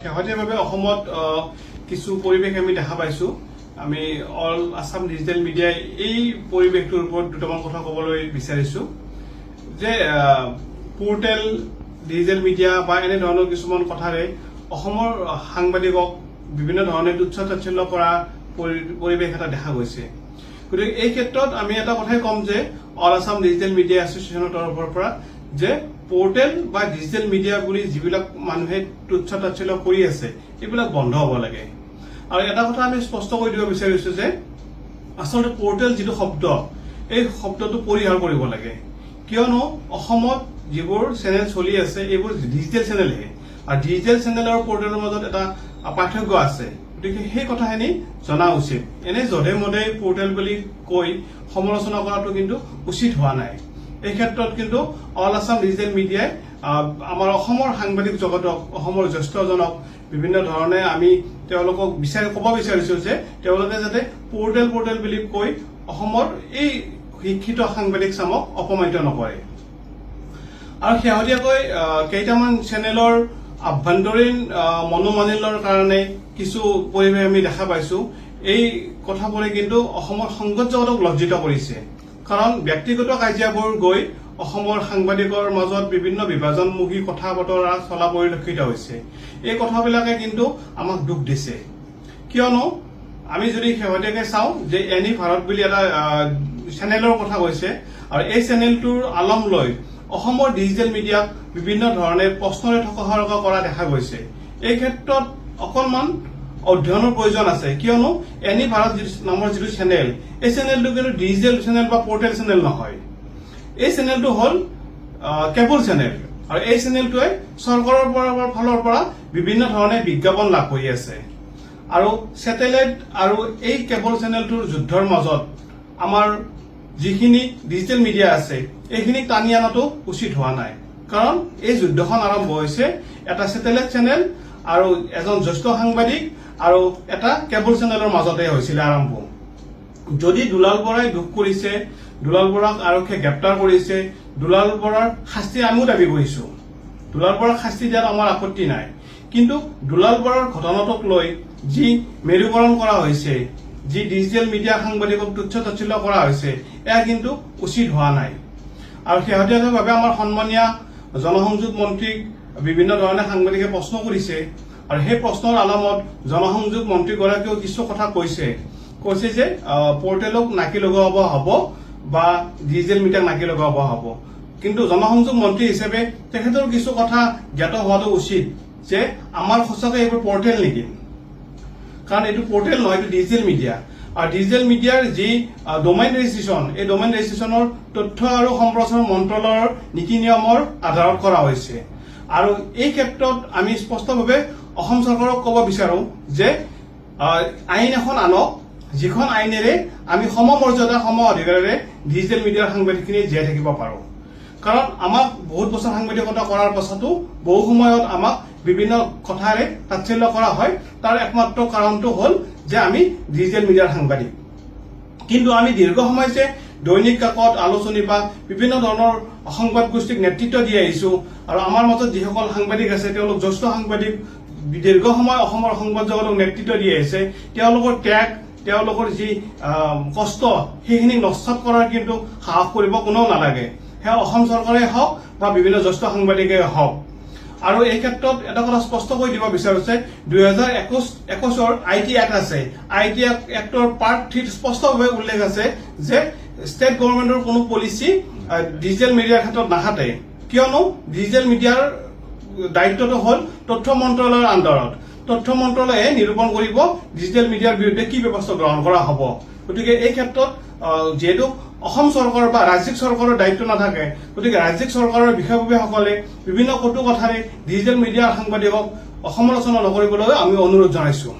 শেহতীয়াভাৱে অসমত কিছু পৰিৱেশ আমি দেখা পাইছো। আমি অল আছাম ডিজিটেল মিডিয়াই এই পৰিৱেশটোৰ ওপৰত দুটামান কথা ক'বলৈ বিচাৰিছো যে পোৰ্টেল ডিজিটেল মিডিয়া বা এনে ধৰণৰ কিছুমান কথাৰে অসমৰ সাংবাদিকক বিভিন্ন ধৰণে তুচ্ছ তাচ্ছিল্য কৰা পৰিৱেশ এটা দেখা গৈছে। গতিকে এই ক্ষেত্ৰত আমি এটা কথাই ক'ম যে অল আছাম ডিজিটেল মিডিয়া এছ'চিয়েশ্যনৰ তৰফৰ পৰা যে পোৰ্টেল বা ডিজিটেল মিডিয়া বুলি যিবিলাক মানুহে তুচ্ছ তাচ্ছিল্য কৰি আছে এইবিলাক বন্ধ হ'ব লাগে। আৰু এটা কথা আমি স্পষ্ট কৰি দিব বিচাৰিছো যে আচলতে পোৰ্টেল যিটো শব্দ এই শব্দটো পৰিহাৰ কৰিব লাগে, কিয়নো অসমত যিবোৰ চেনেল চলি আছে এইবোৰ ডিজিটেল চেনেলহে, আৰু ডিজিটেল চেনেল আৰু পোৰ্টেলৰ মাজত এটা পাৰ্থক্য আছে। গতিকে সেই কথাখিনি জনা উচিত। এনে যধে মধে পোৰ্টেল বুলি কৈ সমালোচনা কৰাটো কিন্তু উচিত হোৱা নাই। এই ক্ষেত্ৰত কিন্তু অল আছাম ডিজিটেল মিডিয়াই আমাৰ অসমৰ সাংবাদিক জগতক, অসমৰ জ্যেষ্ঠজনক বিভিন্ন ধৰণে আমি তেওঁলোকক ক'ব বিচাৰিছো যে তেওঁলোকে যাতে পোৰ্টেল বুলি কৈ অসমৰ এই শিক্ষিত সাংবাদিক চামক অপমানিত নকৰে। আৰু শেহতীয়াকৈ কেইটামান চেনেলৰ আভ্যন্তৰীণ মনোমালিন্যৰ কাৰণে কিছু পৰিৱেশ আমি দেখা পাইছো। এই কথাবোৰে কিন্তু অসমৰ সংবাদ জগতক লজ্জিত কৰিছে, কাৰণ ব্যক্তিগত কাজিয়াবোৰ গৈ অসমৰ সাংবাদিকৰ মাজত বিভিন্ন বিভাজনমুখী কথা বতৰা চলা পৰিলক্ষিত হৈছে। এই কথাবিলাকে কিন্তু আমাক দুখ দিছে, কিয়নো আমি যদি শেহতীয়াকৈ চাওঁ যে এনি ভাৰত বুলি এটা চেনেলৰ কথা কৈছে, আৰু এই চেনেলটোৰ আলম লৈ অসমৰ ডিজিটেল মিডিয়াক বিভিন্ন ধৰণে প্ৰশ্নৰে থকাসৰকা কৰা দেখা গৈছে। এই ক্ষেত্ৰত অকণমান অধ্যয়নৰ প্ৰয়োজন আছে, কিয়নো এনি ভাৰত নামৰ যিটো চেনেল, এই চেনেলটো কিন্তু ডিজিটেল চেনেল বা পোৰ্টেল চেনেল নহয়। এই চেনেলটো হ'ল কেবল চেনেল, আৰু এই চেনেলটোৱে চৰকাৰৰ ফালৰ পৰা বিভিন্ন ধৰণে বিজ্ঞাপন লাভ কৰি আছে। আৰু ছেটেলাইট আৰু এই কেবল চেনেলটোৰ যুদ্ধৰ মাজত আমাৰ যিখিনি ডিজিটেল মিডিয়া আছে এইখিনিক টানি অনাটো উচিত হোৱা নাই, কাৰণ এই যুদ্ধখন আৰম্ভ হৈছে এটা ছেটেলাইট চেনেল আৰু এজন জ্যেষ্ঠ সাংবাদিক আৰু এটা কেবল চেনেলৰ মাজতে হৈছিলে আৰম্ভ। যদি দুলাল বৰাই দুখ কৰিছে, দুলাল বৰাক আৰক্ষীয়ে গ্ৰেপ্তাৰ কৰিছে, দুলাল বৰাৰ শাস্তি আমিও দাবী কৰিছো। দুলাল বৰাক শাস্তি দিয়াত আমাৰ আপত্তি নাই, কিন্তু দুলাল বৰাৰ ঘটনাটোক লৈ যি মেৰুকৰণ কৰা হৈছে, যি ডিজিটেল মিডিয়া সাংবাদিকক তুচ্ছ তাচ্ছিল্য কৰা হৈছে, এয়া কিন্তু উচিত হোৱা নাই। আৰু শেহতীয়াভাৱে আমাৰ সন্মানীয় জনসংযোগ মন্ত্ৰীক বিভিন্ন ধৰণে সাংবাদিকে প্ৰশ্ন কৰিছে, আৰু সেই প্ৰশ্নৰ আলমত জনসংযোগ মন্ত্ৰীগৰাকীয়েও কিছু কথা কৈছে যে পোৰ্টেলক নাকি লগাব হ'ব বা ডিজিটেল মিডিয়াক নাকি লগাব হ'ব। কিন্তু জনসংযোগ মন্ত্ৰী হিচাপে তেখেতৰ কিছু কথা জ্ঞাত হোৱাটো উচিত যে আমাৰ সঁচাকৈ এইবোৰ পোৰ্টেল নেকি, কাৰণ এইটো পোৰ্টেল নহয়, এইটো ডিজিটেল মিডিয়া। আৰু ডিজিটেল মিডিয়াৰ যি ডোমেইন ৰেজিষ্ট্ৰেশ্যন, এই ডোমেইন ৰেজিষ্ট্ৰেশ্যনৰ তথ্য আৰু সম্প্ৰচাৰ মন্ত্ৰালয়ৰ নীতি নিয়মৰ আধাৰত কৰা হৈছে। আৰু এই ক্ষেত্ৰত আমি স্পষ্টভাৱে অসম চৰকাৰক ক'ব বিচাৰো যে আইন এখন আনক, যিখন আইনেৰে আমি সমমৰ্যাদা সম অধিকাৰেৰে ডিজিটেল মিডিয়াৰ সাংবাদিকখিনি জীয়াই থাকিব পাৰো। কাৰণ আমাক বহুত বছৰ সাংবাদিকতা কৰাৰ পাছতো বহু সময়ত আমাক বিভিন্ন কথাৰে তাচ্ছিল্য কৰা হয়। তাৰ একমাত্ৰ কাৰণটো হ'ল যে আমি ডিজিটেল মিডিয়াৰ সাংবাদিক। কিন্তু আমি দীৰ্ঘ সময় যে দৈনিক কাকত, আলোচনী বা বিভিন্ন ধৰণৰ সংবাদ গোষ্ঠীক নেতৃত্ব দি আহিছো, আৰু আমাৰ মাজত যিসকল সাংবাদিক আছে তেওঁলোক জ্যেষ্ঠ সাংবাদিক, দীৰ্ঘ সময় অসমৰ সংবাদ জগতক নেতৃত্ব দি আহিছে, তেওঁলোকৰ ত্যাগ, তেওঁলোকৰ যি কষ্ট সেইখিনি নস্যাৎ কৰাৰ কিন্তু সাহস কৰিব কোনেও নালাগে, সেয়া অসম চৰকাৰে হওক বা বিভিন্ন জ্যেষ্ঠ সাংবাদিকে হওক। আৰু এই ক্ষেত্ৰত এটা কথা স্পষ্ট কৰি দিব বিচাৰো যে 2021 IT এক্ট আছে, IT এক্টৰ পাৰ্ট 3 স্পষ্টভাৱে উল্লেখ আছে যে ষ্টেট গভৰ্ণমেণ্টৰ কোনো পলিচি ডিজিটেল মিডিয়াৰ ক্ষেত্ৰত নাখাটে, কিয়নো ডিজিটেল মিডিয়াৰ দায়িত্বটো হ'ল তথ্য মন্ত্ৰালয়ৰ আণ্ডাৰত। তথ্য মন্ত্ৰালয়ে নিৰূপণ কৰিব ডিজিটেল মিডিয়াৰ বিৰুদ্ধে কি ব্যৱস্থা গ্ৰহণ কৰা হ'ব। গতিকে এই ক্ষেত্ৰত যিহেতু অসম চৰকাৰ বা ৰাজ্যিক চৰকাৰৰ দায়িত্ব নাথাকে, গতিকে ৰাজ্যিক চৰকাৰৰ বিষয়ববীয়াসকলে বিভিন্ন কটু কথাৰে ডিজিটেল মিডিয়াৰ সাংবাদিকক সমালোচনা নকৰিবলৈ আমি অনুৰোধ জনাইছো।